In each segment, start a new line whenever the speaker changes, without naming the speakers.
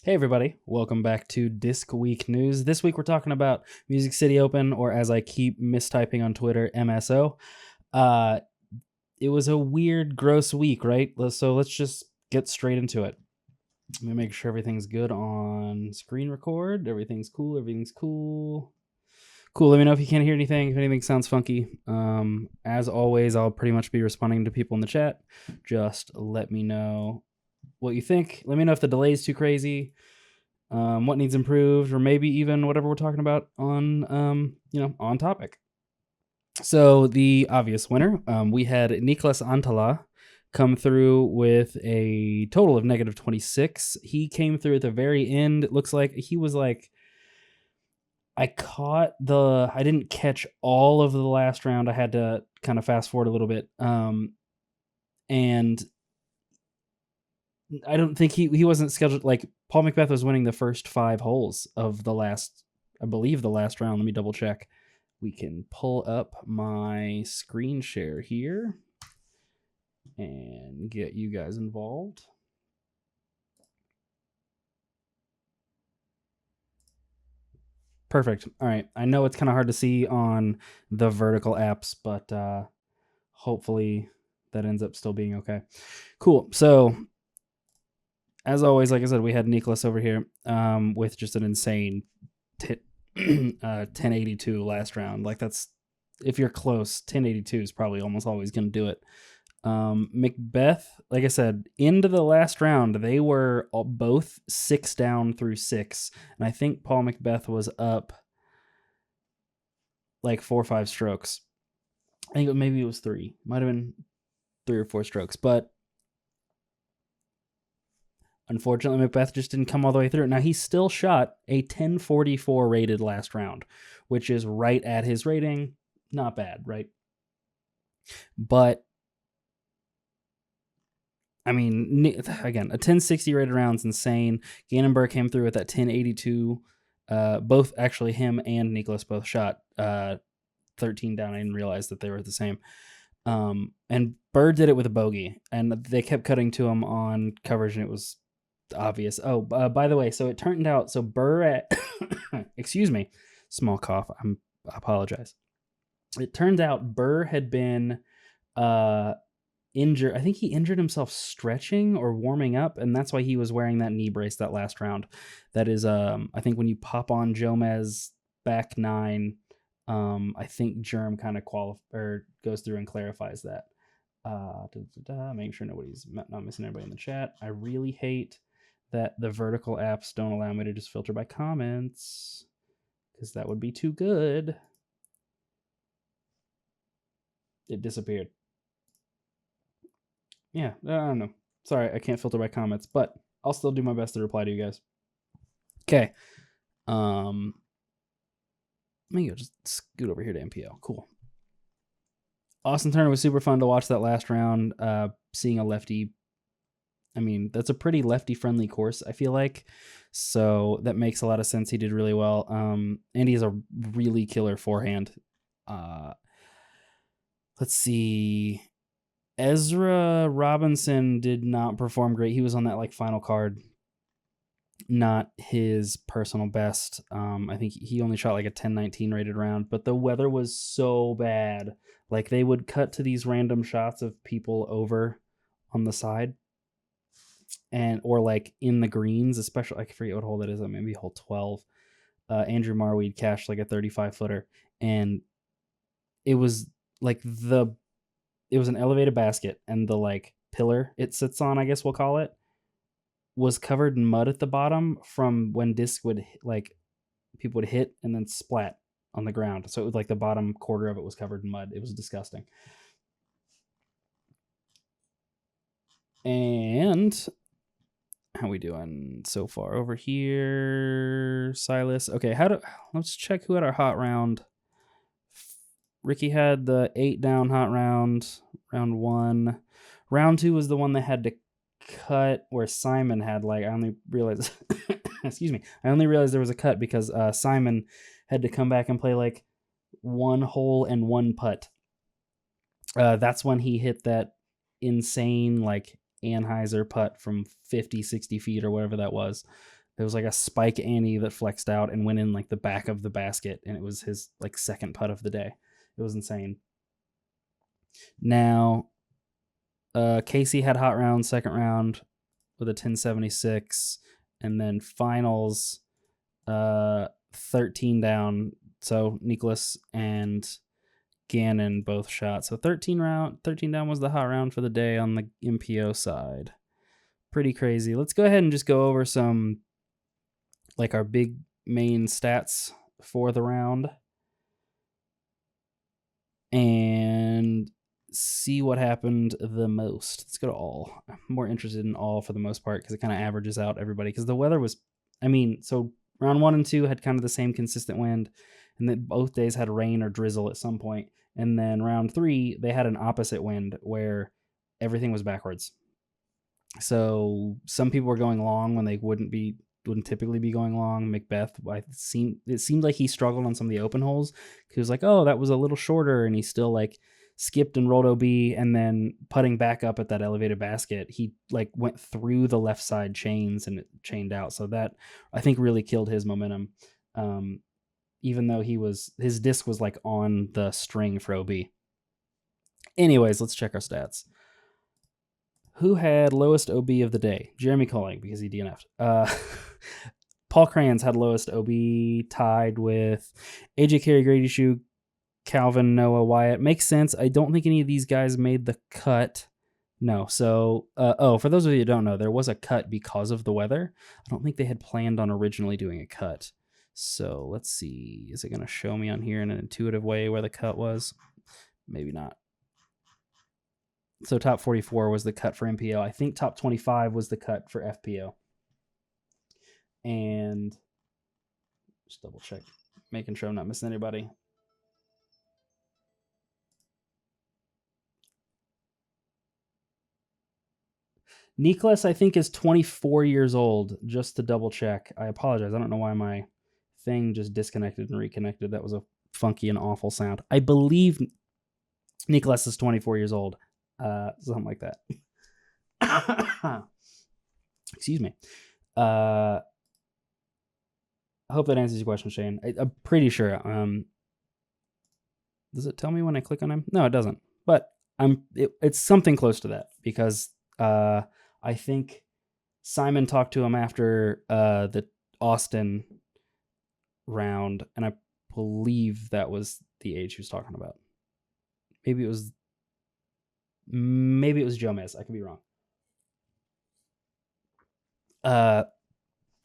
Hey everybody, welcome back to Disc Week News. This week we're talking about Music City Open, or as I keep mistyping on Twitter, MSO. It was a weird, gross week, right? So let's just get straight into it. Let me make sure everything's good on screen record. Everything's cool. Cool, let me know if you can't hear anything, if anything sounds funky. As always, I'll pretty much be responding to people in the chat. Just let me know what you think. Let me know if the delay is too crazy, what needs improved, or maybe even whatever we're talking about on on topic. So the obvious winner, we had Niklas Antala come through with a total of -26. He came through at the very end. It looks like he was like, I didn't catch all of the last round. I had to kind of fast forward a little bit. And I don't think he wasn't scheduled. Like, Paul McBeth was winning the first 5 holes of the last round. Let me double check. We can pull up my screen share here and get you guys involved. Perfect. All right. I know it's kind of hard to see on the vertical apps, but hopefully that ends up still being okay. Cool. So as always, like I said, we had Niklas over here with just an insane 1082 last round. Like, that's, if you're close, 1082 is probably almost always going to do it. McBeth, like I said, into the last round, they were both 6 down through 6. And I think Paul McBeth was up like 4 or 5 strokes. I think maybe it was 3. Might have been 3 or 4 strokes. But unfortunately, McBeth just didn't come all the way through. Now, he still shot a 1044 rated last round, which is right at his rating. Not bad, right? But I mean, again, a 1060 rated round is insane. Gannonburg came through with that 1082. Both, actually, him and Niklas both shot 13 down. I didn't realize that they were the same. And Bird did it with a bogey, and they kept cutting to him on coverage, and it was obvious. Oh, by the way, so it turned out, so Burr at, excuse me, small cough. I apologize. It turns out Burr had been injured. I think he injured himself stretching or warming up, and that's why he was wearing that knee brace that last round. That is, I think when you pop on Jomez back 9, I think Germ kind of goes through and clarifies that. Make sure nobody's not missing anybody in the chat. I really hate that the vertical apps don't allow me to just filter by comments, because that would be too good. It disappeared. Yeah, I don't know. Sorry, I can't filter by comments, but I'll still do my best to reply to you guys. Okay. Let me go just scoot over here to MPO. Cool. Austin Turner was super fun to watch that last round. Seeing a lefty, I mean, that's a pretty lefty-friendly course, I feel like. So that makes a lot of sense. He did really well. And he has a really killer forehand. Let's see. Ezra Robinson did not perform great. He was on that final card. Not his personal best. I think he only shot like a 1019 rated round, but the weather was so bad. Like, they would cut to these random shots of people over on the side, or like in the greens, especially. I forget what hole that is. Maybe hole 12. Andrew Marweed cashed like a 35-footer, and it was like it was an elevated basket, and the pillar it sits on, I guess we'll call it, was covered in mud at the bottom from when disc would people would hit and then splat on the ground. So it was like the bottom quarter of it was covered in mud. It was disgusting. And how we doing so far over here, Silas? Okay, let's check who had our hot round. Ricky had the 8 down hot round 1. Round 2 was the one that had to cut, where Simon had I only realized excuse me, I only realized there was a cut because Simon had to come back and play 1 hole and 1 putt. That's when he hit that insane Anheuser putt from 50-60 feet or whatever that was. There was like a spike Annie that flexed out and went in like the back of the basket, and it was his like second putt of the day. It was insane. Now, Casey had hot round, second round with a 1076, and then finals, 13 down. So Nicholas and Gannon both shot. So 13 down was the hot round for the day on the MPO side. Pretty crazy. Let's go ahead and just go over some like our big main stats for the round and see what happened the most. Let's go to all. I'm more interested in all for the most part because it kind of averages out everybody, because the weather was, so round 1 and 2 had kind of the same consistent wind, and then both days had rain or drizzle at some point. And then round 3, they had an opposite wind where everything was backwards. So some people were going long when they wouldn't typically be going long. McBeth, it seemed like he struggled on some of the open holes. He was like, oh, that was a little shorter, and he still like skipped and rolled OB, and then putting back up at that elevated basket, he like went through the left side chains and it chained out. So that I think really killed his momentum. Even though his disc was like on the string for OB. Anyways, let's check our stats. Who had lowest OB of the day? Jeremy Colling, because he DNF'd. Paul Crayons had lowest OB, tied with AJ Carey, Grady Shue, Calvin, Noah, Wyatt. Makes sense. I don't think any of these guys made the cut. No. So, for those of you who don't know, there was a cut because of the weather. I don't think they had planned on originally doing a cut. So let's see. Is it going to show me on here in an intuitive way where the cut was? Maybe not. So top 44 was the cut for MPO. I think top 25 was the cut for FPO. And just double check, making sure I'm not missing anybody. Nicholas, I think, is 24 years old, just to double check. I apologize. I don't know why my thing just disconnected and reconnected. That was a funky and awful sound. I believe Nicholas is 24 years old. Something like that. Excuse me. I hope that answers your question, Shane. I'm pretty sure. Does it tell me when I click on him? No, it doesn't. But it's something close to that, because I think Simon talked to him after the Austin round, and I believe that was the age he was talking about. Maybe it was Jomez. I could be wrong.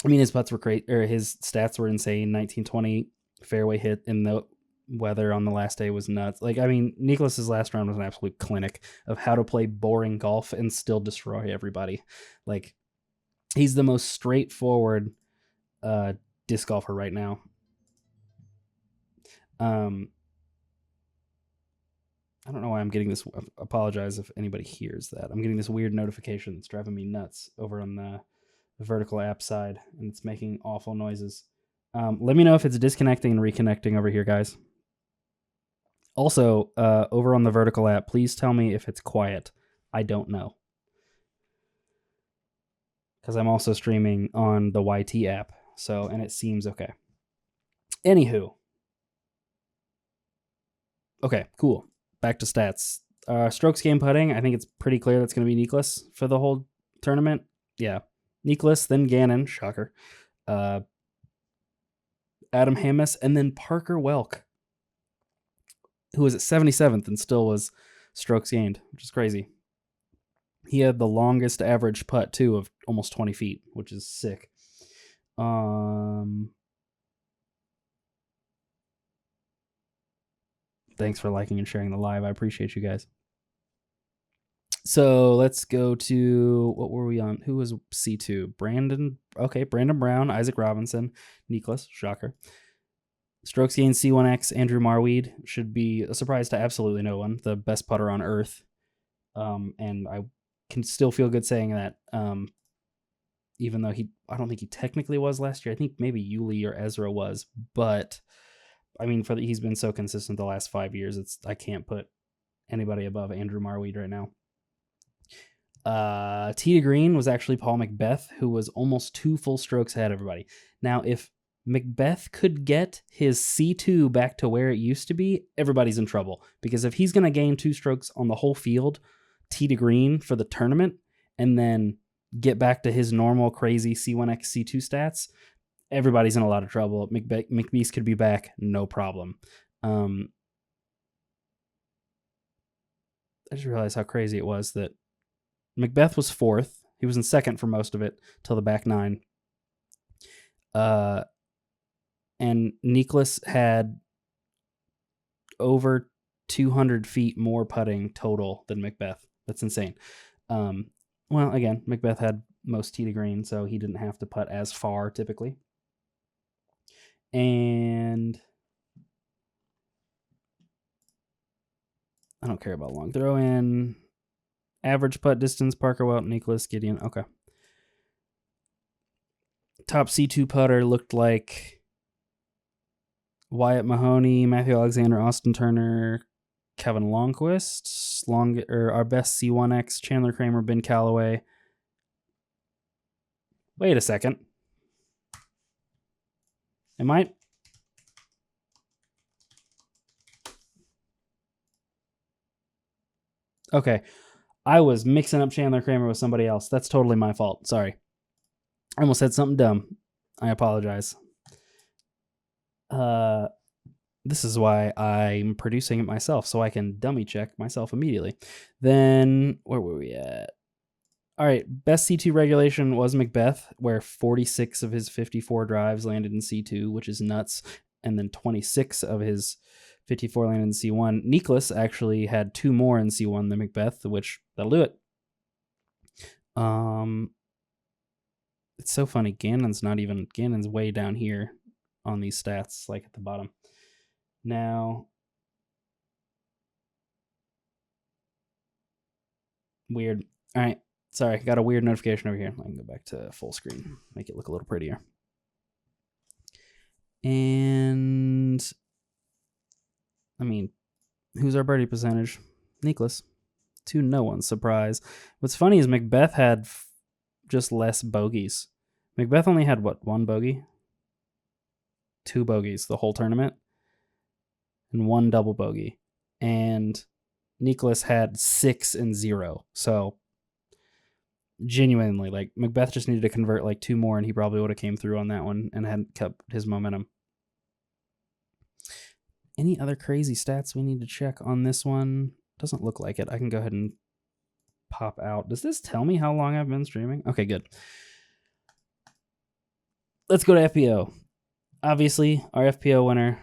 His putts were great, or his stats were insane. 1920 fairway hit in the weather on the last day was nuts. Nicholas's last round was an absolute clinic of how to play boring golf and still destroy everybody. Like, he's the most straightforward disc golfer right now. I don't know why I'm getting this. Apologize if anybody hears that. I'm getting this weird notification that's driving me nuts over on the vertical app side, and it's making awful noises. Let me know if it's disconnecting and reconnecting over here, guys. Also, over on the vertical app, please tell me if it's quiet. I don't know, because I'm also streaming on the YT app, and it seems okay. Anywho. Okay, cool. Back to stats. Strokes gained putting, I think it's pretty clear that's going to be Nicholas for the whole tournament. Yeah. Nicholas, then Gannon. Shocker. Adam Hammis, and then Parker Welk, who was at 77th and still was strokes gained, which is crazy. He had the longest average putt, too, of almost 20 feet, which is sick. Thanks for liking and sharing the live. I appreciate you guys. So let's go to, what were we on? Who was C2? Brandon Brown, Isaac Robinson, Nicholas, shocker. Strokes gained C1X, Andrew Marweed, should be a surprise to absolutely no one. The best putter on earth. And I can still feel good saying that. Even though I don't think he technically was last year. I think maybe Yuli or Ezra was, but he's been so consistent the last 5 years. I can't put anybody above Andrew Marweed right now. Tee to green was actually Paul McBeth, who was almost 2 full strokes ahead of everybody. Now, if McBeth could get his C2 back to where it used to be, everybody's in trouble. Because if he's going to gain 2 strokes on the whole field, tee to green for the tournament, and then get back to his normal crazy C1X, C2 stats, everybody's in a lot of trouble. McBeast could be back, no problem. I just realized how crazy it was that McBeth was 4th. He was in 2nd for most of it till the back 9. And Nicklaus had over 200 feet more putting total than McBeth. That's insane. Well, again, McBeth had most tee to green, so he didn't have to putt as far typically. And I don't care about long throw in. Average putt distance, Parker Welch, Nicklaus, Gideon. Okay. Top C2 putter looked like Wyatt Mahoney, Matthew Alexander, Austin Turner, Kevin Longquist, our best C1X, Chandler Kramer, Ben Calloway. Wait a second. Am I? Okay. I was mixing up Chandler Kramer with somebody else. That's totally my fault. Sorry. I almost said something dumb. I apologize. This is why I'm producing it myself, so I can dummy check myself immediately. Then, where were we at? All right, best C2 regulation was McBeth, where 46 of his 54 drives landed in C2, which is nuts, and then 26 of his 54 landed in C1. Nicklaus actually had 2 more in C1 than McBeth, which that'll do it. It's so funny. Gannon's way down here on these stats, like at the bottom. Now, weird. All right. Sorry, got a weird notification over here. I can go back to full screen, make it look a little prettier. And I mean, who's our birdie percentage? Nicklaus. To no one's surprise. What's funny is McBeth had just less bogeys. McBeth only had, what, 1 bogey? 2 bogeys the whole tournament. And 1 double bogey. And Nicklaus had 6 and 0. So, genuinely, like, McBeth just needed to convert like 2 more and he probably would have came through on that one and had kept his momentum. Any other crazy stats we need to check on this one? Doesn't look like it. I can go ahead and pop out. Does this tell me how long I've been streaming? Okay, good. Let's go to FPO. Obviously, our FPO winner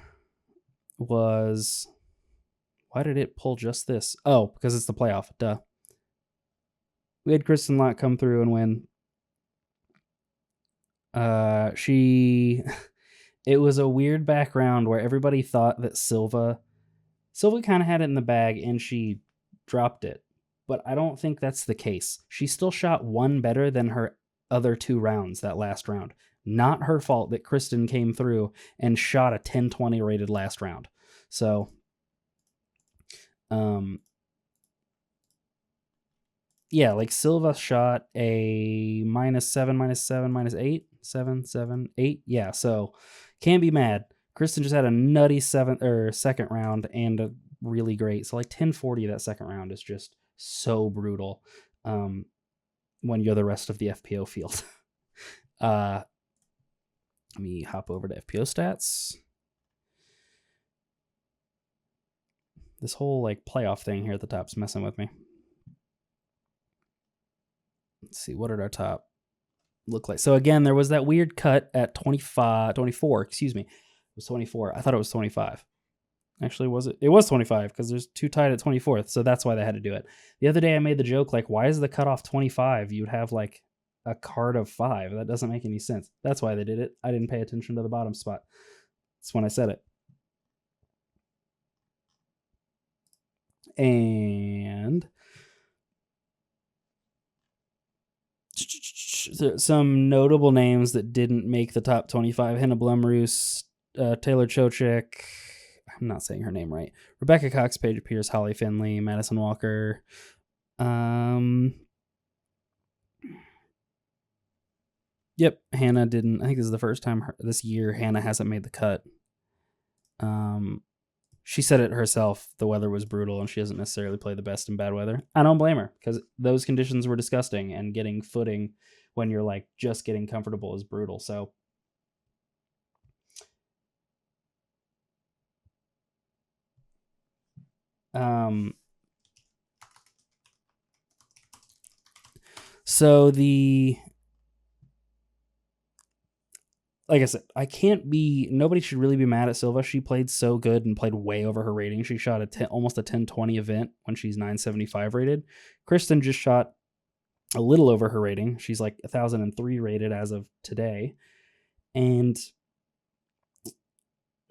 was... Why did it pull just this? Oh, because it's the playoff. Duh. We had Kristen Lott come through and win. It was a weird background where everybody thought that Silva kind of had it in the bag and she dropped it. But I don't think that's the case. She still shot 1 better than her other 2 rounds that last round. Not her fault that Kristen came through and shot a 10-20 rated last round. So, yeah, like Silva shot a -7, -7, -8, 7, 7, 8. Yeah, so can't be mad. Kristen just had a nutty second round and a really great. So like 10-40 that second round is just so brutal when you're the rest of the FPO field. Let me hop over to FPO stats. This whole like playoff thing here at the top is messing with me. Let's see, what did our top look like? So again, there was that weird cut at 24, excuse me. It was 24. I thought it was 25. Actually, was it? It was 25 because there's 2 tied at 24th, so that's why they had to do it. The other day I made the joke, like, why is the cutoff 25? You'd have like a card of 5. That doesn't make any sense. That's why they did it. I didn't pay attention to the bottom spot. That's when I said it. And some notable names that didn't make the top 25. Henna Blumroos, Taylor Chochik. I'm not saying her name right. Rebecca Cox, Paige Pierce, Holly Finley, Madison Walker. Yep, Hannah didn't. I think this is the first time this year Hannah hasn't made the cut. She said it herself. The weather was brutal, and she doesn't necessarily play the best in bad weather. I don't blame her, because those conditions were disgusting, and getting footing when you're like just getting comfortable is brutal. So, so like I said, nobody should really be mad at Silva. She played so good and played way over her rating. She shot almost a 10-20 event when she's 975 rated. Kristen just shot a little over her rating. She's like 1,003 rated as of today. And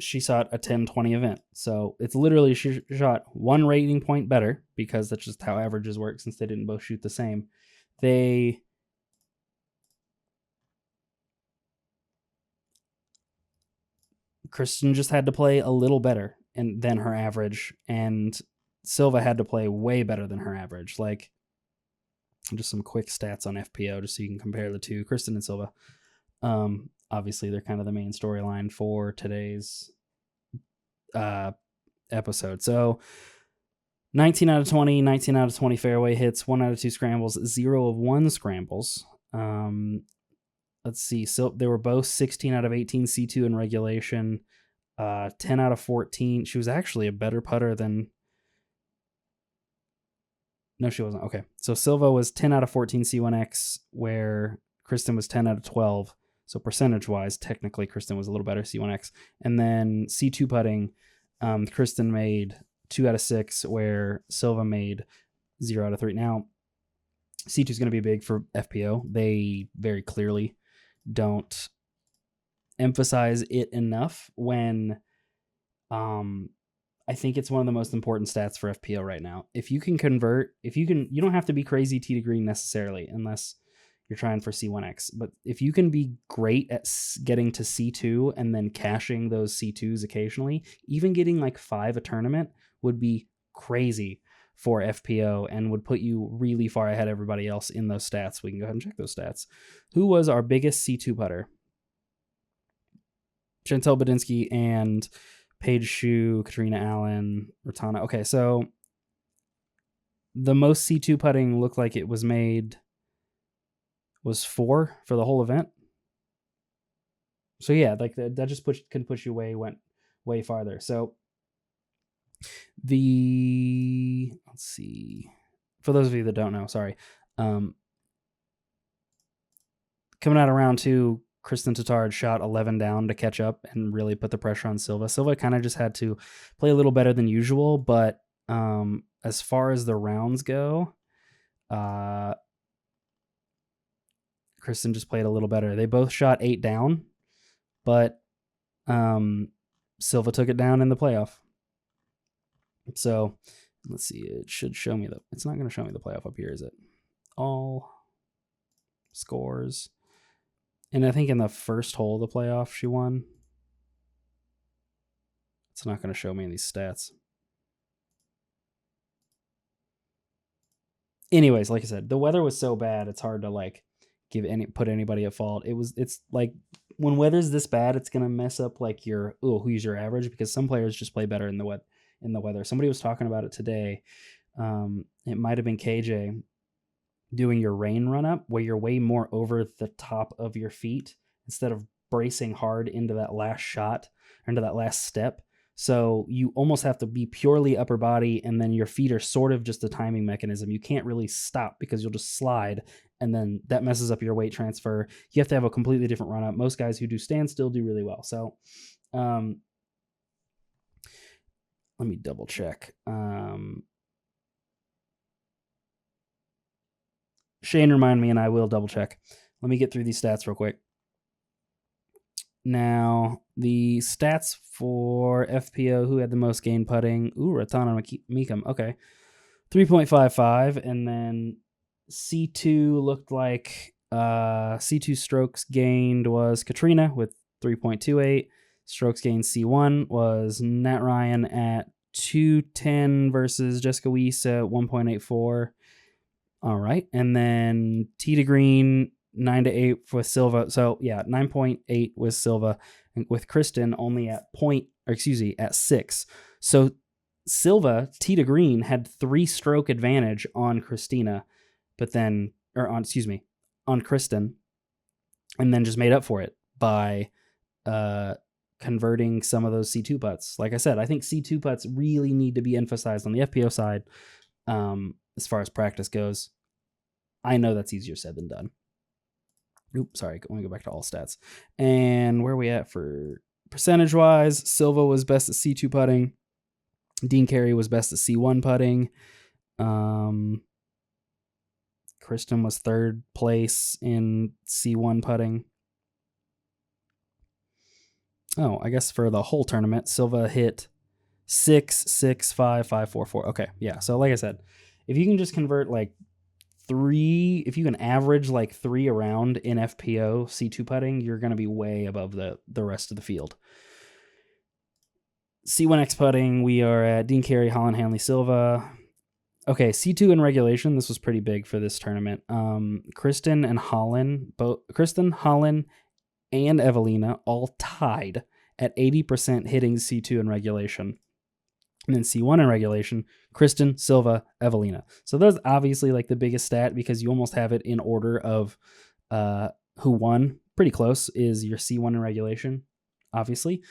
she shot a 10-20 event. So it's literally, she shot one rating point better, because that's just how averages work, since they didn't both shoot the same. Kristen just had to play a little better than her average, and Silva had to play way better than her average. Like, just some quick stats on FPO, just so you can compare the two, Kristen and Silva. Obviously, they're kind of the main storyline for today's episode. So, 19 out of 20, 19 out of 20 fairway hits, 1 out of 2 scrambles, 0 of 1 scrambles. Let's see. So they were both 16 out of 18 C2 in regulation, 10 out of 14. She was actually a better putter than... No, she wasn't. Okay. So Silva was 10 out of 14 C1X, where Kristen was 10 out of 12. So percentage-wise, technically, Kristen was a little better C1X. And then C2 putting, Kristen made 2 out of 6, where Silva made 0 out of 3. Now, C2 is going to be big for FPO. They very clearly don't emphasize it enough when I think it's one of the most important stats for FPO right now. If you can convert, you don't have to be crazy tee to green necessarily, unless you're trying for C1X. But if you can be great at getting to C2 and then cashing those C2s occasionally, even getting like 5 a tournament would be crazy for FPO and would put you really far ahead of everybody else in those stats. We can go ahead and check those stats. Who was our biggest C2 putter? Chantel Badinsky and Paige Shue, Katrina Allen, Ratana. Okay, so the most C2 putting looked like it was made was 4 for the whole event. So yeah, like that just can push you way farther. So let's see, for those of you that don't know, sorry, coming out of round 2, Kristen Tattard shot 11 down to catch up and really put the pressure on Silva. Silva kind of just had to play a little better than usual, but as far as the rounds go, Kristen just played a little better. They both shot 8 down, but Silva took it down in the playoff. So let's see. It should show me it's not going to show me the playoff up here, is it? All scores. And I think in the first hole of the playoff, she won. It's not going to show me in these stats. Anyways, like I said, the weather was so bad, it's hard to like put anybody at fault. It's like when weather's this bad, it's going to mess up like who's your average, because some players just play better in the weather. Somebody was talking about it today. It might have been KJ, doing your rain run up, where you're way more over the top of your feet instead of bracing hard into that last shot, into that last step. So you almost have to be purely upper body, and then your feet are sort of just a timing mechanism. You can't really stop because you'll just slide, and then that messes up your weight transfer. You have to have a completely different run up. Most guys who do standstill do really well. So let me double check. Shane, remind me, and I will double check. Let me get through these stats real quick. Now, the stats for FPO, who had the most gain putting? Ratana Meekum. Okay. 3.55. And then C2 looked like C2 strokes gained was Katrina with 3.28. Strokes gained C1 was Nat Ryan at 210 versus Jessica Weiss at 1.84. All right. And then tee to green, 9 to 8 with Silva. So yeah, 9.8 with Silva, and with Kristen only at at 6. So Silva, tee to green, had 3-stroke advantage on Christina, but then, on Kristen, and then just made up for it by converting some of those C2 putts. Like I said, I think C2 putts really need to be emphasized on the FPO side as far as practice goes. I know that's easier said than done. Oops, sorry. Let me go back to all stats. And where are we at for percentage-wise? Silva was best at C2 putting. Dean Carey was best at C1 putting. Kristen was 3rd place in C1 putting. Oh, I guess for the whole tournament, Silva hit 6, 6, 5, 5, 4, 4. Okay, yeah. So like I said, if you can just convert like 3, if you can average like 3 around in FPO C2 putting, you're going to be way above the rest of the field. C1X putting, we are at Dean Carey, Holland, Hanley, Silva. Okay, C2 in regulation, this was pretty big for this tournament. Kristen, Holland, and Evelina all tied at 80% hitting C2 in regulation. And then C1 in regulation, Kristen, Silva, Evelina. So that's obviously like the biggest stat because you almost have it in order of who won. Pretty close is your C1 in regulation, obviously.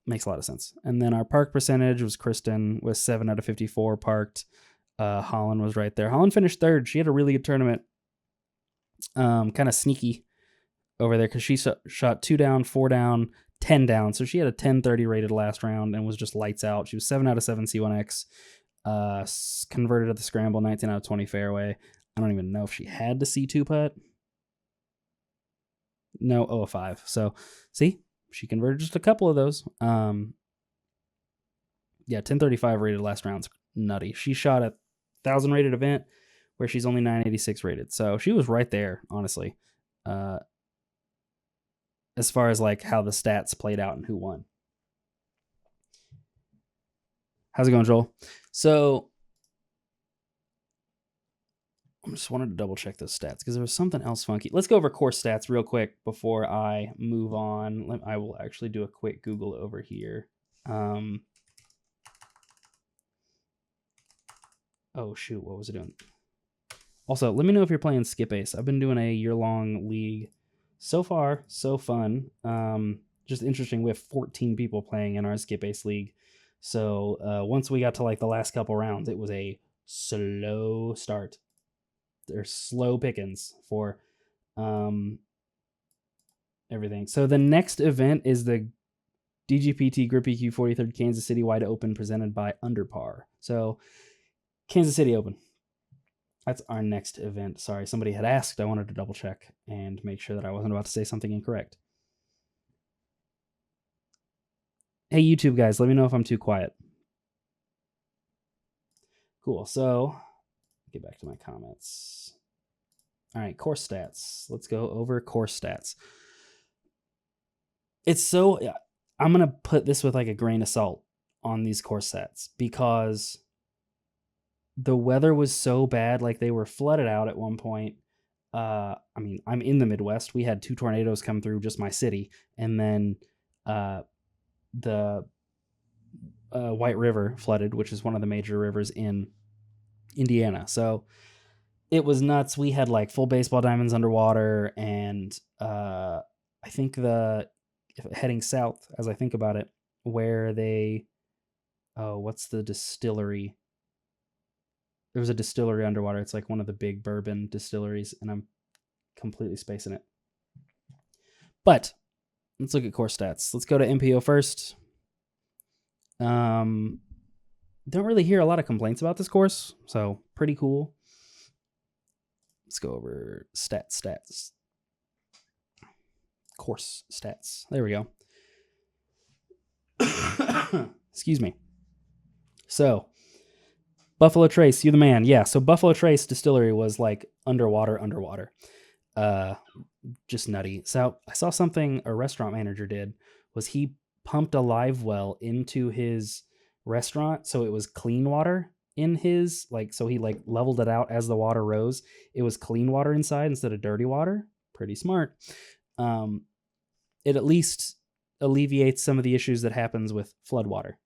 Makes a lot of sense. And then our park percentage was Kristen with 7 out of 54 parked. Holland was right there. Holland finished 3rd. She had a really good tournament. Kind of sneaky over there because she shot 2 down, 4 down, 10 down. So she had a 10-30 rated last round and was just lights out. She was 7 out of 7 C1X. Converted at the scramble, 19 out of 20 fairway. I don't even know if she had the C2 putt. No, 0 of 5. So, see? She converted just a couple of those. Yeah, 1035 rated last round's nutty. She shot a 1,000 rated event where she's only 986 rated. So she was right there, honestly. As far as like how the stats played out and who won. How's it going, Joel? So I just wanted to double check those stats because there was something else funky. Let's go over course stats real quick before I move on. I will actually do a quick Google over here. Oh, shoot. What was it doing? Also, let me know if you're playing Skip Ace. I've been doing a year-long league. So far, so fun. Just interesting. We have 14 people playing in our Skip Ace league. So once we got to like the last couple rounds, it was a slow start. They're slow pickings for everything. So the next event is the DGPT Grip EQ 43rd Kansas City Wide Open presented by Underpar. So Kansas City Open. That's our next event. Sorry, somebody had asked. I wanted to double check and make sure that I wasn't about to say something incorrect. Hey, YouTube guys, let me know if I'm too quiet. Cool. So get back to my comments. All right, course stats. Let's go over course stats. It's so, I'm going to put this with like a grain of salt on these course stats because the weather was so bad. Like they were flooded out at one point. I mean, I'm in the Midwest. We had 2 tornadoes come through just my city. And then the White River flooded, which is one of the major rivers in Indiana. So it was nuts. We had like full baseball diamonds underwater. And I think heading south, as I think about it, where what's the distillery? There was a distillery underwater. It's like one of the big bourbon distilleries, and I'm completely spacing it. But let's look at course stats. Let's go to MPO first. Don't really hear a lot of complaints about this course, so pretty cool. Let's go over stats. Course stats. There we go. Excuse me. So, Buffalo Trace, you the man. Yeah, so Buffalo Trace Distillery was like underwater. Just nutty. So I saw something a restaurant manager did was he pumped a live well into his restaurant so it was clean water in his, like, so he like leveled it out as the water rose. It was clean water inside instead of dirty water. Pretty smart. It at least alleviates some of the issues that happens with flood water.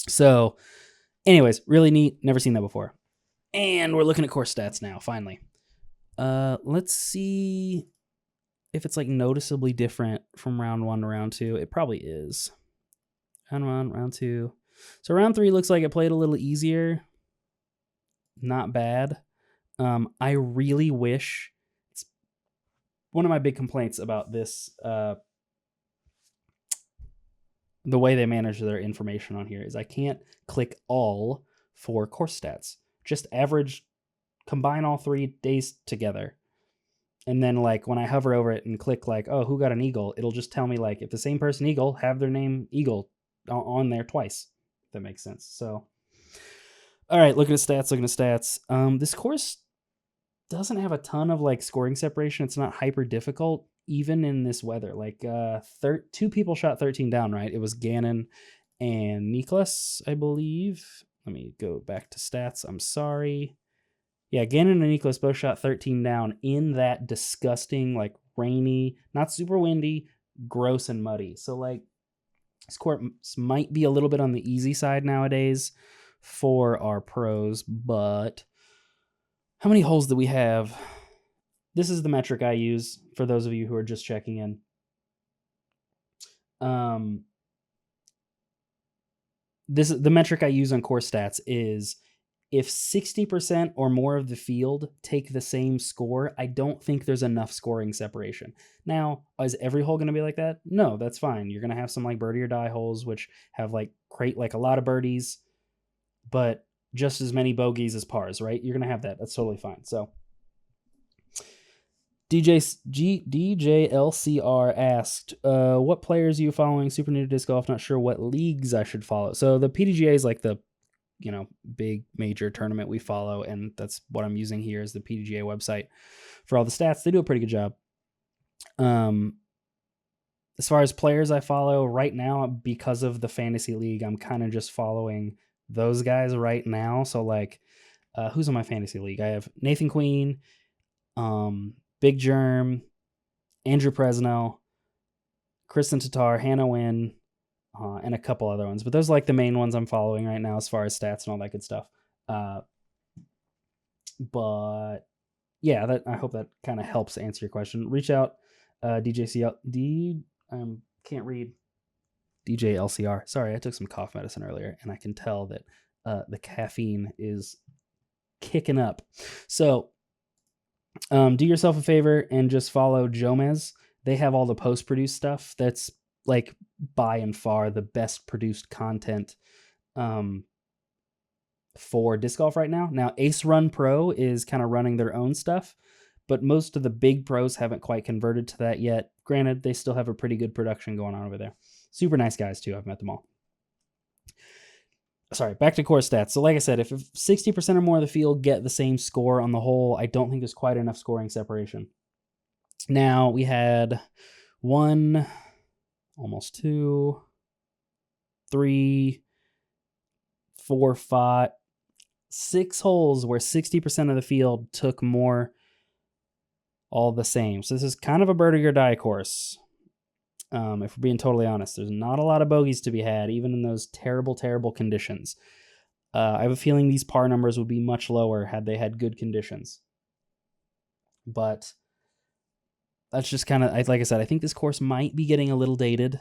So anyways, really neat. Never seen that before. And we're looking at course stats now, finally. Let's see if it's like noticeably different from round 1 to round 2. It probably is. Round 1, round 2. So round 3 looks like it played a little easier. Not bad. I really wish, it's one of my big complaints about this, the way they manage their information on here is I can't click all for course stats. Just average, combine all 3 days together. And then like when I hover over it and click like, oh, who got an eagle? It'll just tell me like if the same person eagle, have their name eagle on there twice. If that makes sense. So, all right, looking at stats. This course doesn't have a ton of like scoring separation. It's not hyper difficult even in this weather. Like 2 people shot 13 down, right? It was Gannon and Niklas, I believe. Let me go back to stats. I'm sorry. Yeah, Gannon and Niklas both shot 13 down in that disgusting, like rainy, not super windy, gross and muddy. So like this course might be a little bit on the easy side nowadays for our pros, but how many holes do we have? This is the metric I use for those of you who are just checking in. The metric I use on course stats is if 60% or more of the field take the same score, I don't think there's enough scoring separation. Now, is every hole going to be like that? No, that's fine. You're going to have some like birdie or die holes, which have like a lot of birdies, but just as many bogeys as pars, right? You're going to have that. That's totally fine. So DJLCR asked, what players are you following? Super new to disc golf. Not sure what leagues I should follow. So the PDGA is like the, big major tournament we follow. And that's what I'm using here is the PDGA website for all the stats. They do a pretty good job. As far as players I follow right now, because of the fantasy league, I'm kind of just following those guys right now. So like, who's on my fantasy league? I have Nathan Queen, Big Germ, Andrew Presnell, Kristen Tatar, Hannah Wynn, and a couple other ones. But those are like the main ones I'm following right now as far as stats and all that good stuff. But yeah, I hope that kind of helps answer your question. Reach out, can't read DJLCR. Sorry, I took some cough medicine earlier, and I can tell that the caffeine is kicking up. So do yourself a favor and just follow Jomez. They have all the post-produced stuff. That's like by and far the best produced content for disc golf right now. Now, Ace Run Pro is kind of running their own stuff, but most of the big pros haven't quite converted to that yet. Granted, they still have a pretty good production going on over there. Super nice guys, too. I've met them all. Sorry, back to course stats. So like I said, if 60% or more of the field get the same score on the hole, I don't think there's quite enough scoring separation. Now, we had 1, almost 2, 3, 4, 5, 6 holes where 60% of the field took more, all the same. So this is kind of a birdie or die course. If we're being totally honest, there's not a lot of bogeys to be had, even in those terrible, terrible conditions. I have a feeling these par numbers would be much lower had they had good conditions. But that's just kind of, like I said, I think this course might be getting a little dated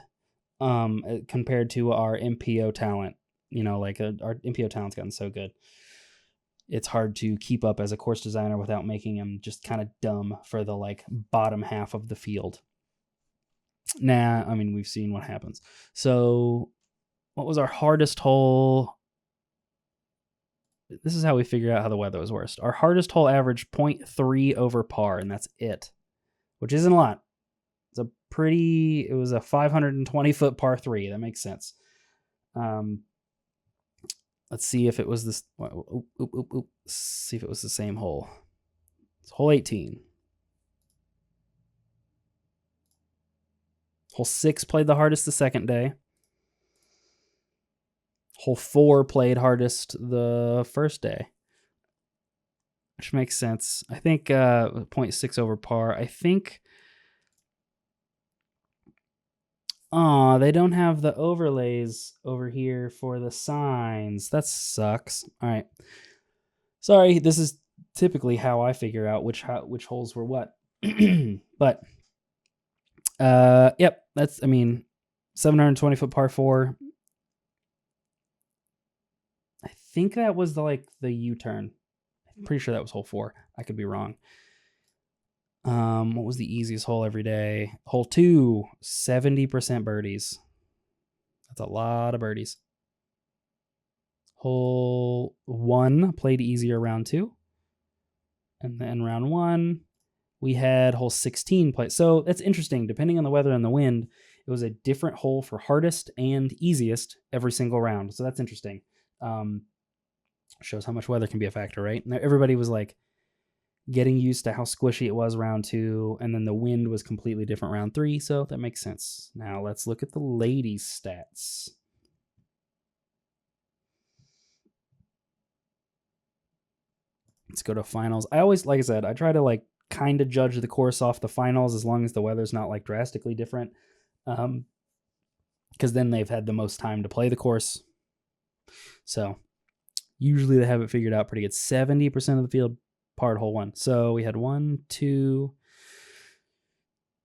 compared to our MPO talent. Our MPO talent's gotten so good. It's hard to keep up as a course designer without making them just kind of dumb for the bottom half of the field. Nah, I mean, we've seen what happens. So what was our hardest hole? This is how we figure out how the weather was worst. Our hardest hole averaged 0.3 over par, and that's it, which isn't a lot. It was a 520-foot par 3. That makes sense. Let's see if it was this. Let's see if it was the same hole. It's hole 18. Hole 6 played the hardest the second day. Hole 4 played hardest the first day, which makes sense. I think 0.6 over par. I think. Oh, they don't have the overlays over here for the signs. That sucks. All right. Sorry, this is typically how I figure out which holes were what. But yep, that's 720 foot par 4. I think that was the U-turn. I'm pretty sure that was hole 4. I could be wrong. What was the easiest hole every day? Hole 2, 70% birdies. That's a lot of birdies. Hole 1 played easier round 2. And then round 1, we had hole 16 play. So that's interesting. Depending on the weather and the wind, it was a different hole for hardest and easiest every single round. So that's interesting. Shows how much weather can be a factor, right? Now everybody was getting used to how squishy it was round 2, and then the wind was completely different round 3, so that makes sense. Now let's look at the ladies' stats. Let's go to finals. I always, like I said, I try to kind of judge the course off the finals as long as the weather's not drastically different, because then they've had the most time to play the course. So usually they have it figured out pretty good. 70% of the field parred hole 1. So we had 1, 2,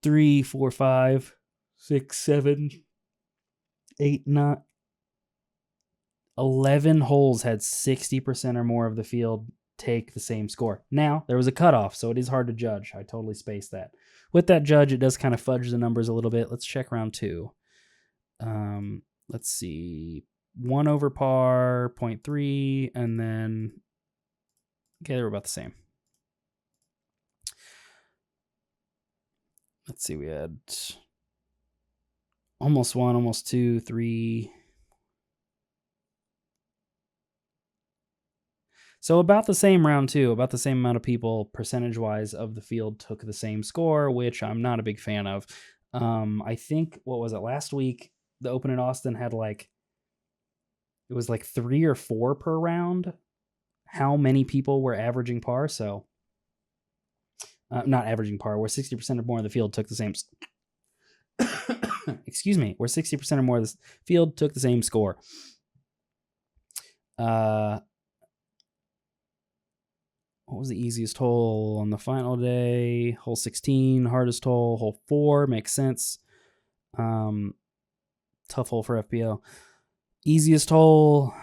3, 4, 5, 6, 7, 8, 9, 11 holes had 60% or more of the field take the same score. Now, there was a cutoff, so it is hard to judge. I totally spaced that. With that judge, it does kind of fudge the numbers a little bit. Let's check round 2. Let's see. 1 over par, 0.3, and then... Okay, they were about the same. Let's see, we had almost 1, almost 2, 3. So about the same round 2, about the same amount of people percentage-wise of the field took the same score, which I'm not a big fan of. I think, what was it, last week, the Open in Austin had it was 3 or 4 per round, how many people were averaging par, so... not averaging par, where 60% or more of the field took the same... Excuse me, where 60% or more of the field took the same score. What was the easiest hole on the final day? Hole 16, hardest hole. Hole 4, makes sense. Tough hole for FPO. Easiest hole,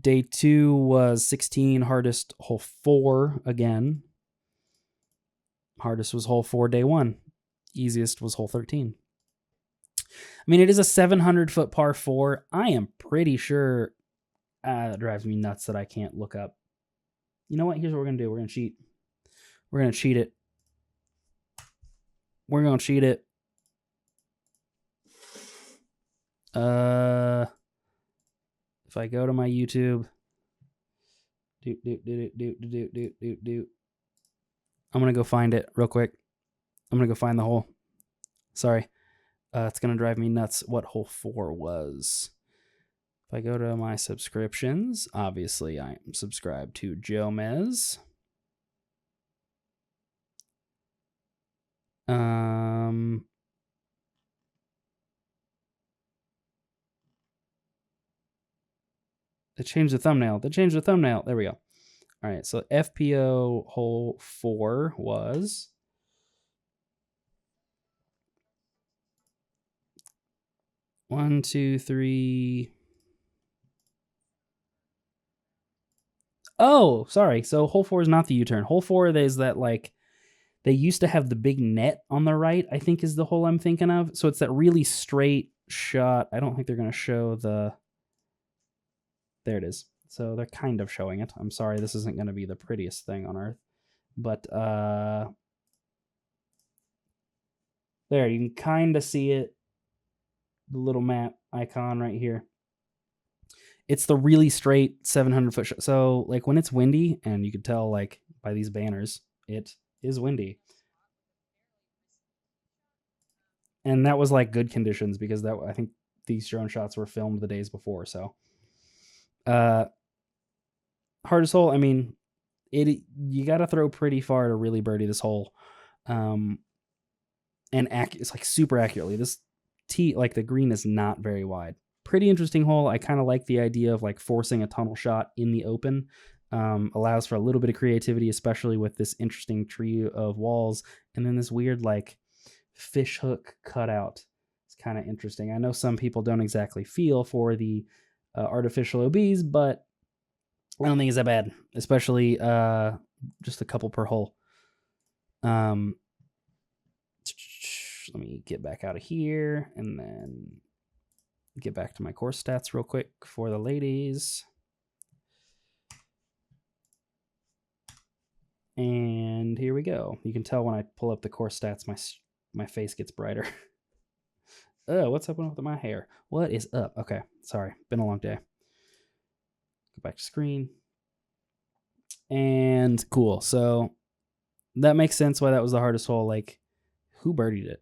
day 2 was 16, hardest hole 4 again. Hardest was hole 4, day 1. Easiest was hole 13. It is a 700-foot par 4. I am pretty sure that drives me nuts that I can't look up. You know what? Here's what we're going to do. We're going to cheat. We're going to cheat it. We're going to cheat it. If I go to my YouTube, I'm going to go find it real quick. I'm going to go find the hole. Sorry. It's going to drive me nuts what hole 4 was. If I go to my subscriptions, obviously I am subscribed to Jomez. They changed the thumbnail. There we go. All right, so FPO hole 4 was... One, two, three... Oh, sorry. So hole 4 is not the U-turn. Hole 4 is that they used to have the big net on the right, I think is the hole I'm thinking of. So it's that really straight shot. I don't think they're going to show the... There it is. So they're kind of showing it. I'm sorry, this isn't going to be the prettiest thing on earth. But there, you can kind of see it. The little map icon right here. It's the really straight 700-foot shot. So when it's windy, and you could tell by these banners, it is windy. And that was good conditions because I think these drone shots were filmed the days before. So Hardest hole, I mean, you got to throw pretty far to really birdie this hole. And it's like super accurately. This tee, like the green is not very wide. Pretty interesting hole. I kind of like the idea of like forcing a tunnel shot in the open. Allows for a little bit of creativity, especially with this interesting tree of walls. And then this weird like fish hook cutout. It's kind of interesting. I know some people don't exactly feel for the artificial OBs, but I don't think it's that bad, especially just a couple per hole. Let me get back out of here and then get back to my course stats real quick for the ladies. And here we go. You can tell when I pull up the course stats, my face gets brighter. Oh, what's up with my hair? What is up? Okay, sorry. Been a long day. Go back to screen. And cool. So that makes sense why that was the hardest hole. Like, who birdied it?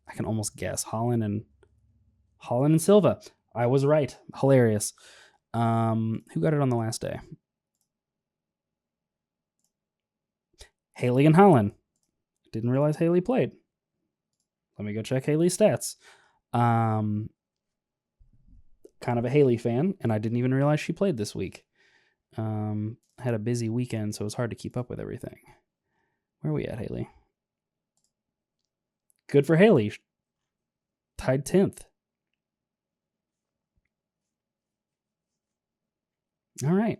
I can almost guess. Holland and Silva. I was right. Hilarious. Who got it on the last day? Haley and Holland. Didn't realize Haley played. Let me go check Haley's stats. Kind of a Haley fan, and I didn't even realize she played this week. Had a busy weekend, so it was hard to keep up with everything. Where are we at, Haley? Good for Haley. Tied 10th. All right.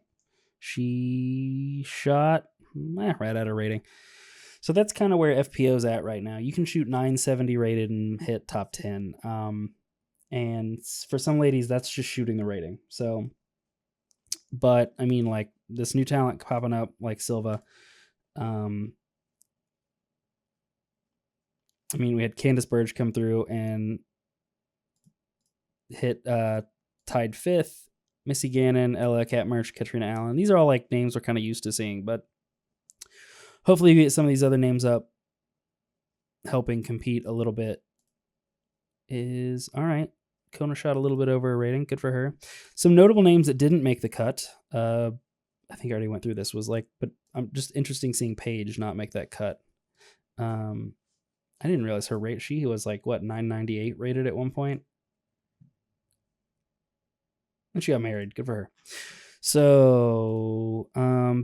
She shot right at her rating. So that's kind of where FPO's at right now. You can shoot 970 rated and hit top 10. And for some ladies, that's just shooting the rating. So, but I mean, like this new talent popping up like Silva. I mean, we had Candace Burge come through and hit tied 5th. Missy Gannon, Ella Catmerch, Katrina Allen. These are all like names we're kind of used to seeing, but hopefully you get some of these other names up helping compete a little bit. Is all right. Kona shot a little bit over her rating. Good for her. Some notable names that didn't make the cut. I think I already went through this. Was like, but I'm just interesting seeing Paige not make that cut. I didn't realize her rate. She was like what 998 rated at one point. And she got married. Good for her. So,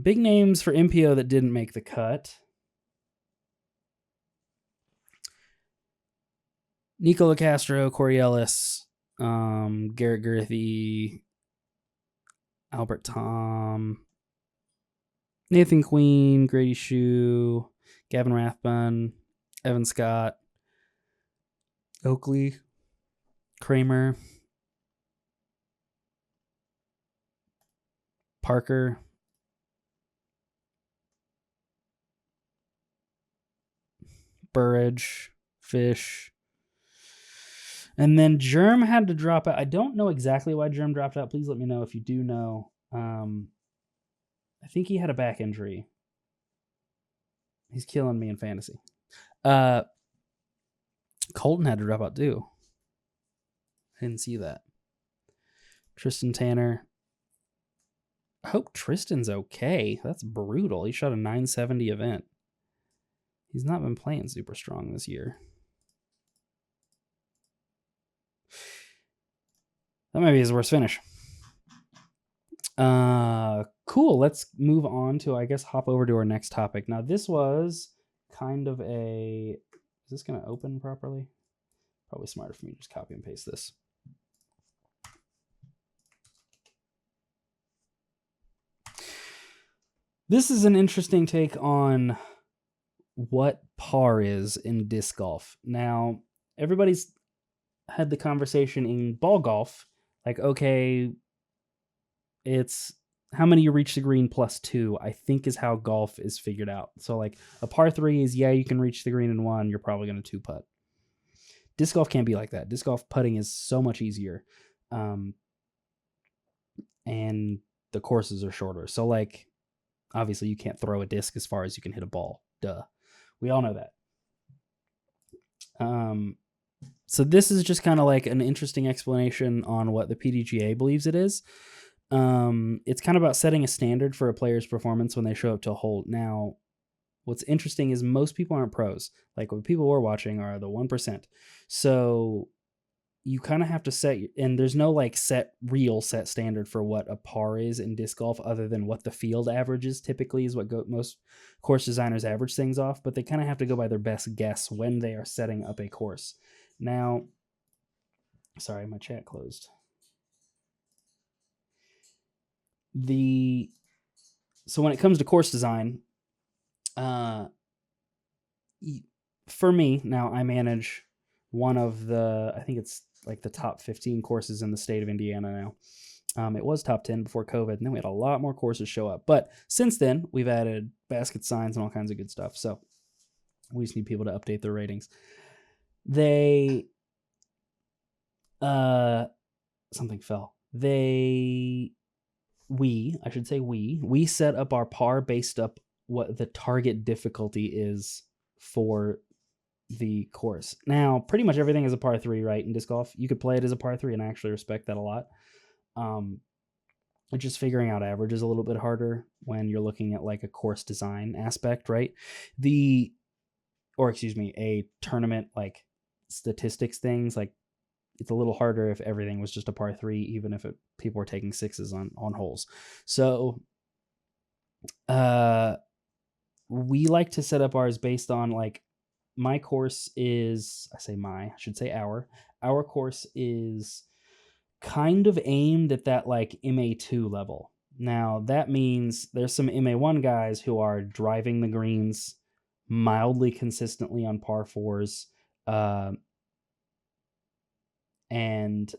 big names for MPO that didn't make the cut. Nicola Castro, Corey Ellis, Garrett Girthy, Albert Tom, Nathan Queen, Grady Shue, Gavin Rathbun, Evan Scott, Oakley, Kramer, Parker, Burridge, Fish, and then Germ had to drop out. I don't know exactly why Germ dropped out. Please let me know if you do know. I think he had a back injury. He's killing me in fantasy. Colton had to drop out too. I didn't see that. Tristan Tanner. I hope Tristan's okay. That's brutal. He shot a 970 event. He's not been playing super strong this year. That might be his worst finish. Cool. Let's move on to, I guess, hop over to our next topic. Now, this was kind of a... Is this going to open properly? Probably smarter for me to just copy and paste this. This is an interesting take on what par is in disc golf. Now, everybody's had the conversation in ball golf, like, okay, it's how many you reach the green plus 2, I think is how golf is figured out. So like a par 3 is, yeah, you can reach the green in 1, you're probably going to 2-putt. Disc golf can't be like that. Disc golf putting is so much easier. And the courses are shorter. So like, obviously you can't throw a disc as far as you can hit a ball. Duh. We all know that. So this is just kind of like an interesting explanation on what the PDGA believes it is. It's kind of about setting a standard for a player's performance when they show up to a hole. Now, what's interesting is most people aren't pros. Like, what people we're watching are the 1%. So you kind of have to set, and there's no like set standard for what a par is in disc golf other than what the field averages typically is what most course designers average things off, but they kind of have to go by their best guess when they are setting up a course. Now, sorry, my chat closed. So when it comes to course design, for me, now I manage one of I think it's like the top 15 courses in the state of Indiana now. It was top 10 before COVID, and then we had a lot more courses show up. But since then, we've added basket signs and all kinds of good stuff. So we just need people to update their ratings. Something fell. We set up our par based up what the target difficulty is for the course. Now, pretty much everything is a par 3, right? In disc golf, you could play it as a par 3, and I actually respect that a lot. Just figuring out average is a little bit harder when you're looking at like a course design aspect, right? A tournament like statistics things, like it's a little harder if everything was just a par 3, even if people were taking 6s on holes. So we like to set up ours based on like, my course is, our course is kind of aimed at that like MA2 level. Now that means there's some MA1 guys who are driving the greens mildly consistently on par 4s, and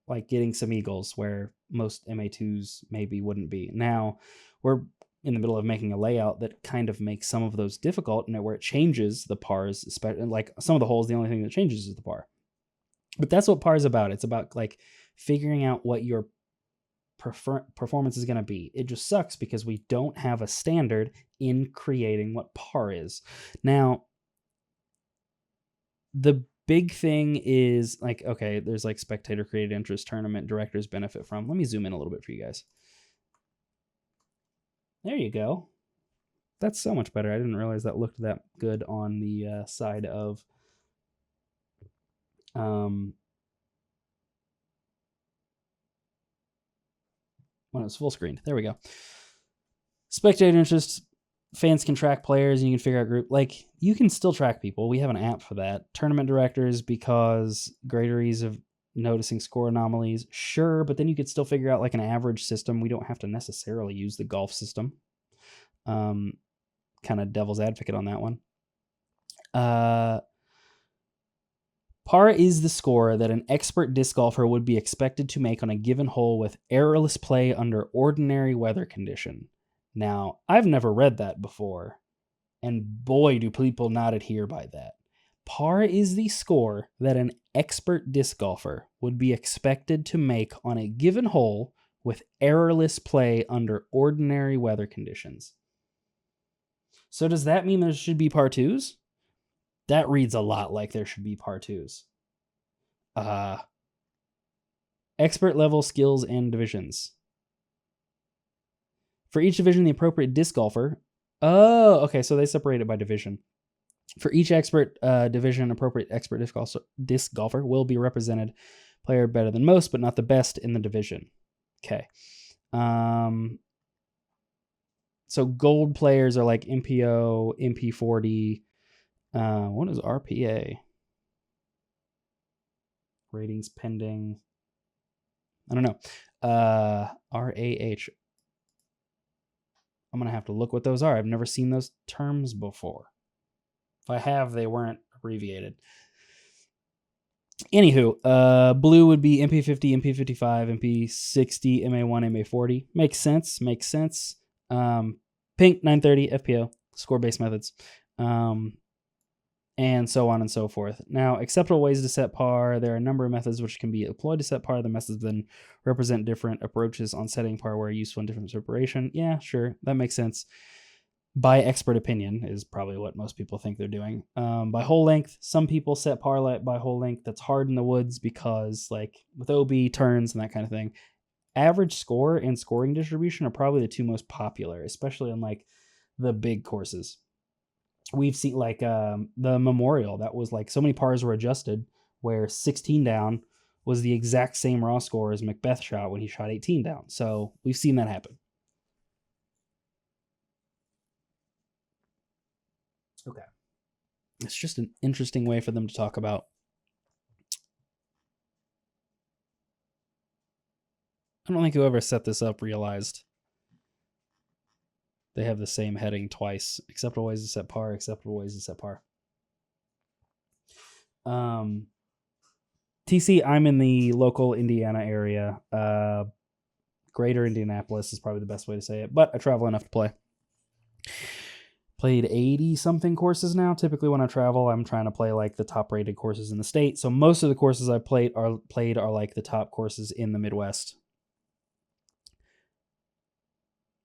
like getting some eagles where most MA2s maybe wouldn't be. Now we're in the middle of making a layout that kind of makes some of those difficult, and where it changes the pars, especially like some of the holes, the only thing that changes is the par. But that's what par is about. It's about like figuring out what your performance is going to be. It just sucks because we don't have a standard in creating what par is. Now, the big thing is like, okay, there's like spectator created interest, tournament directors benefit from. Let me zoom in a little bit for you guys. There you go. That's so much better. I didn't realize that looked that good on the side of when it was full screened. There we go. Spectator interest, fans can track players, and you can figure out group. Like, you can still track people. We have an app for that. Tournament directors, because greater ease of noticing score anomalies, sure, but then you could still figure out like an average system. We don't have to necessarily use the golf system. Kind of devil's advocate on that one. Par is the score that an expert disc golfer would be expected to make on a given hole with errorless play under ordinary weather condition. Now, I've never read that before, and boy, do people not adhere by that. Par is the score that an expert disc golfer would be expected to make on a given hole with errorless play under ordinary weather conditions. So does that mean there should be par 2s? That reads a lot like there should be par 2s. Expert level skills and divisions. For each division, the appropriate disc golfer. Oh, okay, so they separate it by division. For each expert division, appropriate expert disc golfer will be represented player better than most, but not the best in the division. Okay. So gold players are like MPO, MP40. What is RPA? Ratings pending. I don't know. RAH. I'm going to have to look what those are. I've never seen those terms before. If I have, they weren't abbreviated. Anywho, blue would be MP50, MP55, MP60, MA1, MA40. Makes sense. Pink, 930, FPO, score-based methods, and so on and so forth. Now, acceptable ways to set par. There are a number of methods which can be employed to set par. The methods then represent different approaches on setting par where useful in different separation. Yeah, sure, that makes sense. by expert opinion is probably what most people think they're doing. By hole length, some people set par by hole length. That's hard in the woods because, like, with OB turns and that kind of thing, average score and scoring distribution are probably the two most popular, especially on like the big courses. We've seen like the Memorial, that was like so many pars were adjusted where 16 down was the exact same raw score as McBeth shot when he shot 18 down. So we've seen that happen. Okay. It's just an interesting way for them to talk about. I don't think whoever set this up realized they have the same heading twice. Acceptable ways to set par, acceptable ways to set par. TC, I'm in the local Indiana area. Greater Indianapolis is probably the best way to say it, but I travel enough to play. Played 80-something courses now. Typically when I travel, I'm trying to play like the top-rated courses in the state. So most of the courses I played are like the top courses in the Midwest.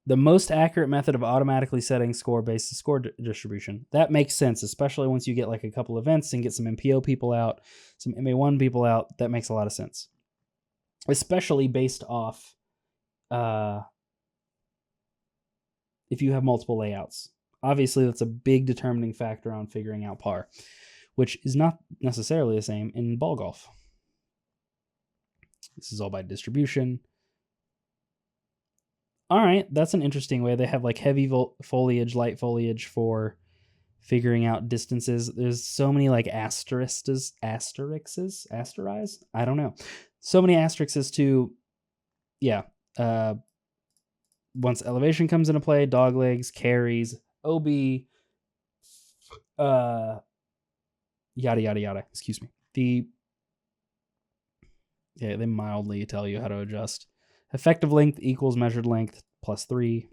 The most accurate method of automatically setting score based on score distribution. That makes sense, especially once you get like a couple events and get some MPO people out, some MA1 people out. That makes a lot of sense, especially based off if you have multiple layouts. Obviously, that's a big determining factor on figuring out par, which is not necessarily the same in ball golf. This is all by distribution. All right, that's an interesting way. They have like heavy foliage, light foliage for figuring out distances. There's so many like asterisks. I don't know. So many asterisks to, yeah. Once elevation comes into play, dog legs, carries, OB, yada yada yada. Excuse me. They mildly tell you how to adjust. Effective length equals measured length plus 3.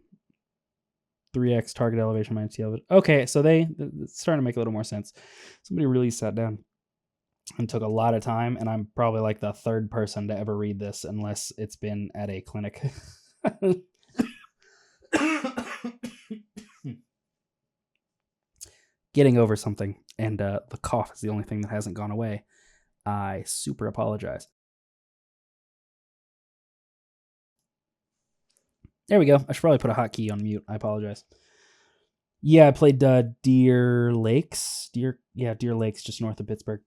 3x target elevation minus T elevation. Okay, so it's starting to make a little more sense. Somebody really sat down and took a lot of time, and I'm probably like the third person to ever read this unless it's been at a clinic. Getting over something, and the cough is the only thing that hasn't gone away. I super apologize. There we go. I should probably put a hotkey on mute. I apologize. Yeah, I played Deer Lakes. Deer Lakes, just north of Pittsburgh.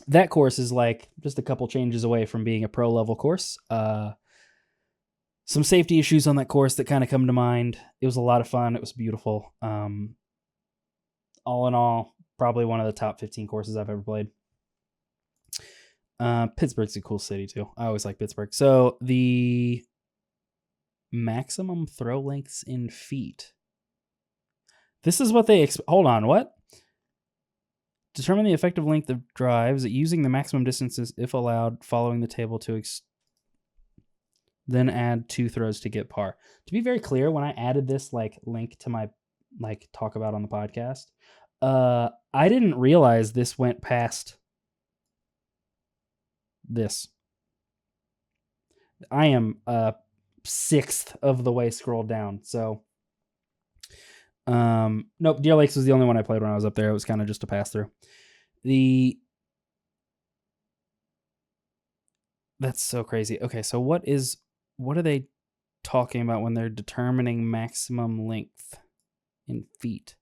That course is like just a couple changes away from being a pro level course. Some safety issues on that course that kind of come to mind. It was a lot of fun. It was beautiful. All in all, probably one of the top 15 courses I've ever played. Pittsburgh's a cool city too. I always like Pittsburgh. So the maximum throw lengths in feet. This is what they hold on, what? Determine the effective length of drives using the maximum distances if allowed following the table to then add 2 throws to get par. To be very clear, when I added this like link to my like talk about on the podcast, I didn't realize this went past this. I am 1/6 of the way scrolled down. So nope, Deer Lakes was the only one I played when I was up there. It was kind of just a pass through. That's so crazy. Okay, so what are they talking about when they're determining maximum length in feet?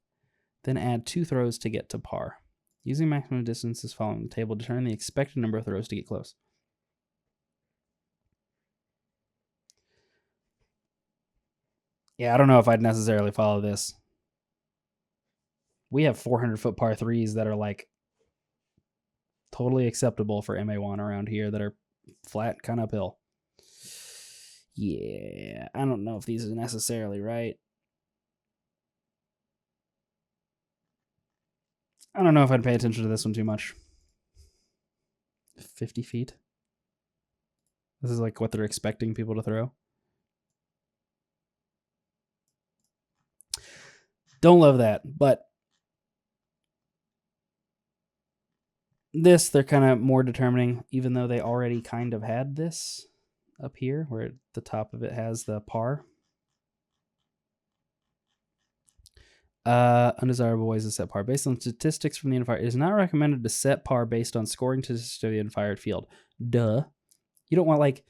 Then add 2 throws to get to par. Using maximum distances following the table, determine the expected number of throws to get close. Yeah, I don't know if I'd necessarily follow this. We have 400-foot par 3s that are like totally acceptable for MA1 around here that are flat, kind of uphill. Yeah, I don't know if these are necessarily right. I don't know if I'd pay attention to this one too much. 50 feet. This is like what they're expecting people to throw. Don't love that, but this, they're kind of more determining, even though they already kind of had this up here, where the top of it has the par. Undesirable ways to set par. Based on statistics from the end of fire, it is not recommended to set par based on scoring statistics of the end field. Duh. You don't want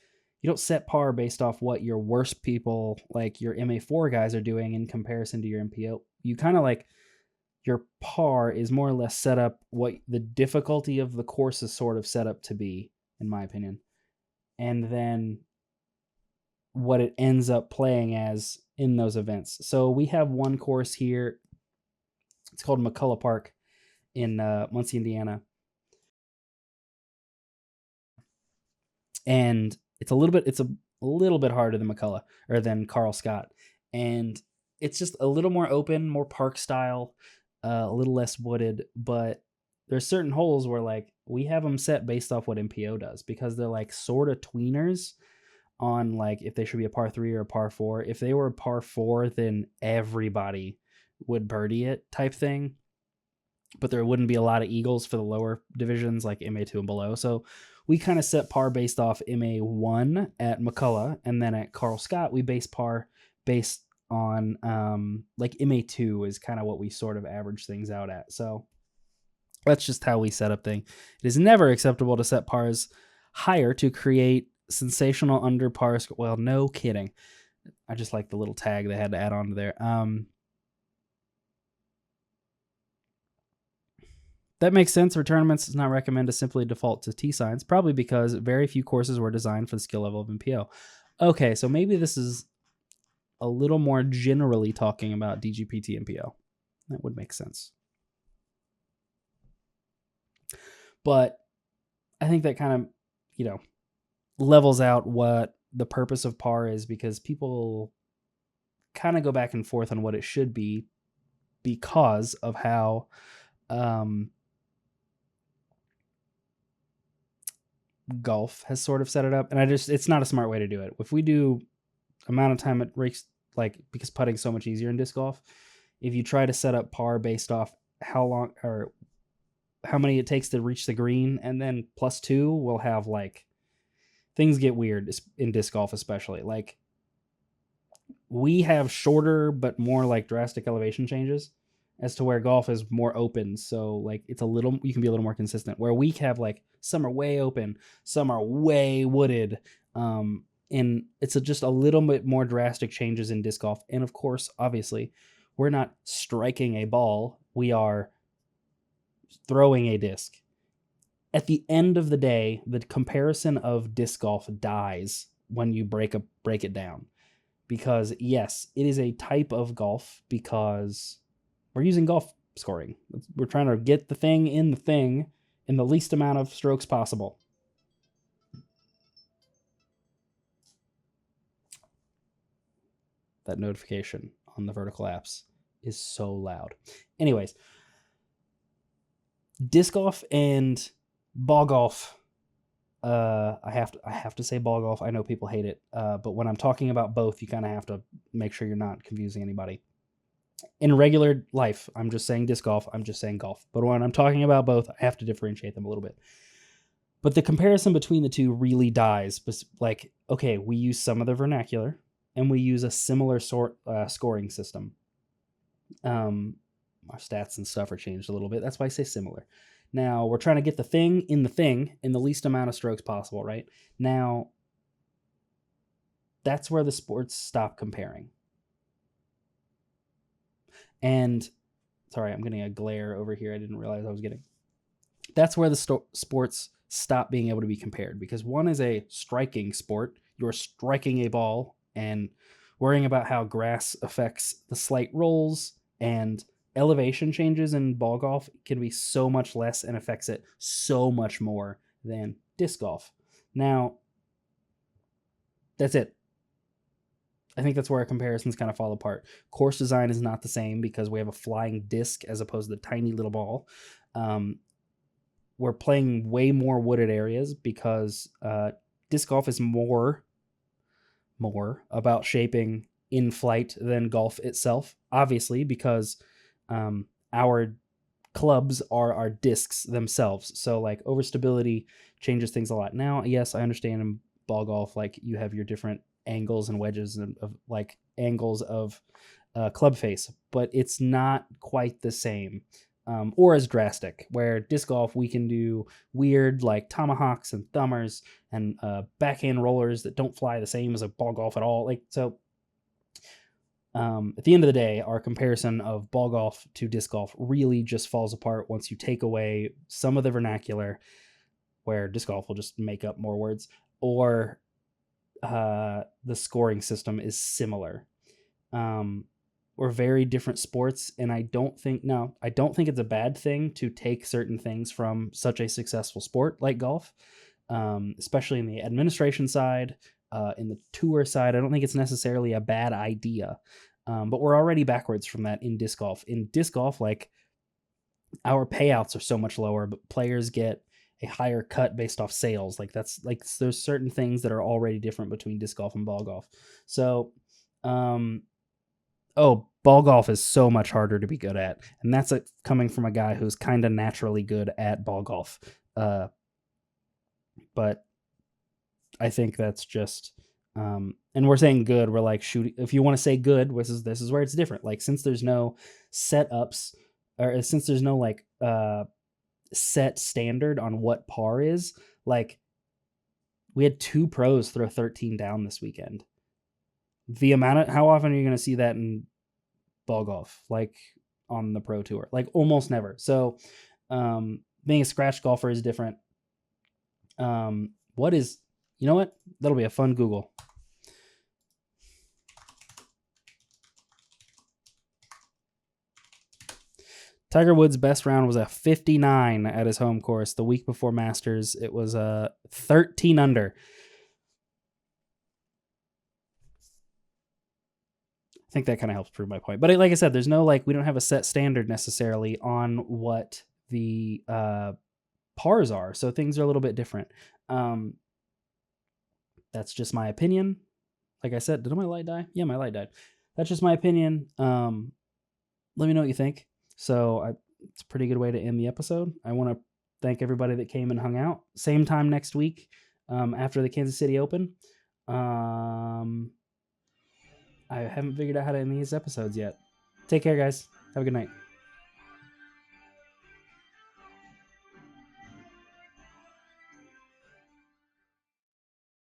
you don't set par based off what your worst people, like your MA4 guys, are doing in comparison to your MPO. You kind of your par is more or less set up what the difficulty of the course is sort of set up to be, in my opinion. And then what it ends up playing as in those events. So we have one course here. It's called McCullough Park in Muncie, Indiana. And it's a little bit harder than McCullough or than Carl Scott. And it's just a little more open, more park style, a little less wooded, but there's certain holes where we have them set based off what MPO does because they're sort of tweeners on if they should be a par 3 or a par 4. If they were a par 4, then everybody would birdie it type thing, but there wouldn't be a lot of eagles for the lower divisions like MA2 and below. So we kind of set par based off MA1 at McCullough, and then at Carl Scott we base par based on MA2 is kind of what we sort of average things out at. So that's just how we set up things. It is never acceptable to set pars higher to create sensational under par score. Well, no kidding. I just like the little tag they had to add on to there. That makes sense. For tournaments, it's not recommended to simply default to T signs, probably because very few courses were designed for the skill level of MPO. Okay, so maybe this is a little more generally talking about DGPT MPO. That would make sense. But I think that kind of, levels out what the purpose of par is, because people kind of go back and forth on what it should be because of how golf has sort of set it up. And it's not a smart way to do it. If we do amount of time it takes, because putting's so much easier in disc golf, if you try to set up par based off how long or how many it takes to reach the green and then +2, we'll have things get weird in disc golf, especially. We have shorter but more drastic elevation changes, as to where golf is more open. So it's you can be a little more consistent, where we have some are way open, some are way wooded. And it's just a little bit more drastic changes in disc golf. And of course, obviously, we're not striking a ball. We are throwing a disc. At the end of the day, the comparison of disc golf dies when you break it down. Because yes, it is a type of golf because we're using golf scoring. We're trying to get the thing in the least amount of strokes possible. That notification on the vertical apps is so loud. Anyways, disc golf and ball golf. I have to say ball golf. I know people hate it, but when I'm talking about both, you kind of have to make sure you're not confusing anybody. In regular life, I'm just saying disc golf. I'm just saying golf. But when I'm talking about both, I have to differentiate them a little bit. But the comparison between the two really dies. Okay, we use some of the vernacular, and we use a similar scoring system. Our stats and stuff are changed a little bit. That's why I say similar. Now, we're trying to get the thing in the least amount of strokes possible, right? Now, that's where the sports stop comparing. And, sorry, I'm getting a glare over here. I didn't realize I was getting. That's where the sports stop being able to be compared, because one is a striking sport. You're striking a ball and worrying about how grass affects the slight rolls, and elevation changes in ball golf can be so much less and affects it so much more than disc golf. Now, that's it. I think that's where our comparisons kind of fall apart. Course design is not the same because we have a flying disc as opposed to the tiny little ball. We're playing way more wooded areas because disc golf is more about shaping in flight than golf itself, obviously, because our clubs are our discs themselves. So overstability changes things a lot. Now, yes, I understand in ball golf, you have your different angles and wedges of angles of club face, but it's not quite the same. Or as drastic, where disc golf we can do weird like tomahawks and thumbers and backhand rollers that don't fly the same as a ball golf at all. Like, so at the end of the day, our comparison of ball golf to disc golf really just falls apart once you take away some of the vernacular, where disc golf will just make up more words, or the scoring system is similar. Or very different sports, and I don't think it's a bad thing to take certain things from such a successful sport like golf, especially in the administration side, in the tour side. I don't think it's necessarily a bad idea, but we're already backwards from that in disc golf. In disc golf, like, our payouts are so much lower, but players get a higher cut based off sales. Like, that's like, there's certain things that are already different between disc golf and ball golf. So, ball golf is so much harder to be good at, and that's coming from a guy who's kind of naturally good at ball golf. But I think that's just, and we're saying good. We're like, shoot, if you want to say good, this is where it's different. Like, since there's no setups, or since there's no like set standard on what par is, like, we had 2 pros throw 13 down this weekend. How often are you going to see that in ball golf, like on the pro tour? Like, almost never. So being a scratch golfer is different. You know what? That'll be a fun Google. Tiger Woods' best round was a 59 at his home course. The week before Masters, it was a 13 under. I think that kind of helps prove my point. But like I said, there's no, like, we don't have a set standard necessarily on what the pars are. So things are a little bit different. That's just my opinion. Like I said, did my light die? Yeah, my light died. That's just my opinion. Let me know what you think. So it's a pretty good way to end the episode. I want to thank everybody that came and hung out. Same time next week, after the Kansas City Open. I haven't figured out how to end these episodes yet. Take care, guys. Have a good night.